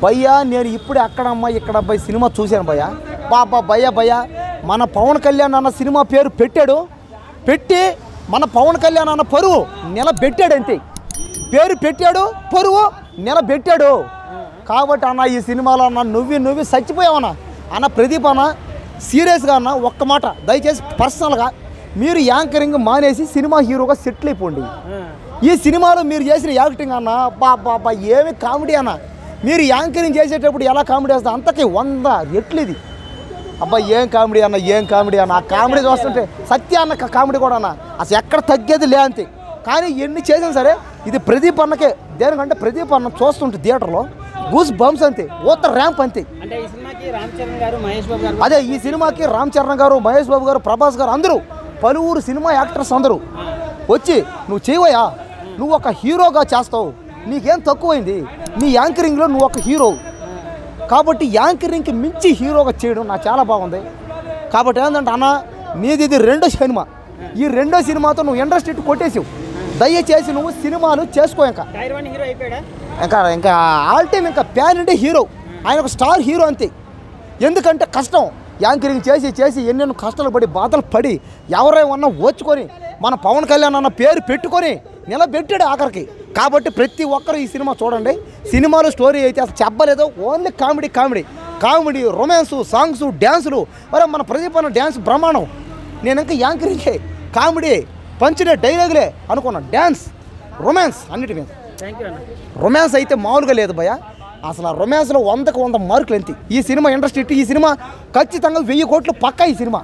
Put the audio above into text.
భయ్యా నేను ఇప్పుడే అక్కడమ్మా ఇక్కడ అబ్బాయి సినిమా చూశాను భయ్యా. బాబా భయ్యా మన పవన్ కళ్యాణ్ అన్న సినిమా పేరు పెట్టి మన పవన్ కళ్యాణ్ అన్న పరువు నిలబెట్టాడు అంతే. పేరు పెట్టాడు, పరువు నిలబెట్టాడు. కాబట్టి అన్న ఈ సినిమాలో అన్న నువ్వు చచ్చిపోయావన్నా. అన్న ప్రదీప్ అన్న సీరియస్గా అన్న ఒక్క మాట దయచేసి పర్సనల్గా మీరు యాంకరింగ్ మానేసి సినిమా హీరోగా సెటిల్ అయిపోండి. ఈ సినిమాలో మీరు చేసిన యాక్టింగ్ అన్న బాబా ఏమి కామెడీ అన్న. మీరు యాంకరింగ్ చేసేటప్పుడు ఎలా కామెడీ చేస్తా అంతకి 100 రెట్లు ఇది. అబ్బాయి ఏం కామెడీ అన్న. ఆ కామెడీ చూస్తుంటే సత్య అన్న కామెడీ కూడా అన్న అసలు ఎక్కడ తగ్గేది లే అంతే. కానీ ఎన్ని చేసాం సరే ఇది ప్రదీప్ అన్నకే. దేనికంటే ప్రదీప్ అన్న చూస్తుంటే థియేటర్లో గూస్ బంప్స్ అంతే, ఓత ర్యాంప్ అంతే. అదే ఈ సినిమాకి రామ్ చరణ్ గారు, మహేష్ బాబు గారు, ప్రభాస్ గారు అందరూ పలువురు సినిమా యాక్టర్స్ అందరూ వచ్చి నువ్వు చేయవయ్యా, నువ్వు ఒక హీరోగా చేస్తావు, నీకేం తక్కువైంది, నీ యాంకరింగ్లో నువ్వు ఒక హీరో. కాబట్టి యాంకరింగ్కి మించి హీరోగా చేయడం నాకు చాలా బాగుంది. కాబట్టి ఏంటంటే అన్న నీది ఇది 2వ సినిమా. ఈ 2వ సినిమాతో నువ్వు ఇండస్ట్రీ కొట్టేసావు. దయచేసి నువ్వు సినిమాలు చేసుకో. ఇంకా ఆల్ టైమ్ ఇంకా ప్యాన్ ఇండియా హీరో. ఆయన ఒక స్టార్ హీరో అంతే. ఎందుకంటే కష్టం యాంకరింగ్ చేసి ఎన్నెన్నో కష్టాలు పడి బాధలు పడి ఎవరేమన్నా ఓచుకొని మన పవన్ కళ్యాణ్ అన్న పేరు పెట్టుకొని నిలబెట్టాడు ఆఖరికి. కాబట్టి ప్రతి ఒక్కరు ఈ సినిమా చూడండి. సినిమాలో స్టోరీ అయితే అసలు చెప్పలేదు, ఓన్లీ కామెడీ, రొమాన్స్, సాంగ్స్, డ్యాన్సులు. మరి మన ప్రదీప్ అన్న డ్యాన్స్ బ్రహ్మాండం. నేను ఇంకా యాంకరింగే, కామెడీ, పంచిన డైలాగులే అనుకున్నాను. డ్యాన్స్, రొమాన్స్ అన్నిటి మీద. రొమాన్స్ అయితే మామూలుగా లేదు భయ్య. అసలు ఆ రొమాన్స్లో 100కు 100 మార్కులు ఎంత. ఈ సినిమా ఇండస్ట్రీ, ఈ సినిమా ఖచ్చితంగా 1000 కోట్లు పక్కా ఈ సినిమా.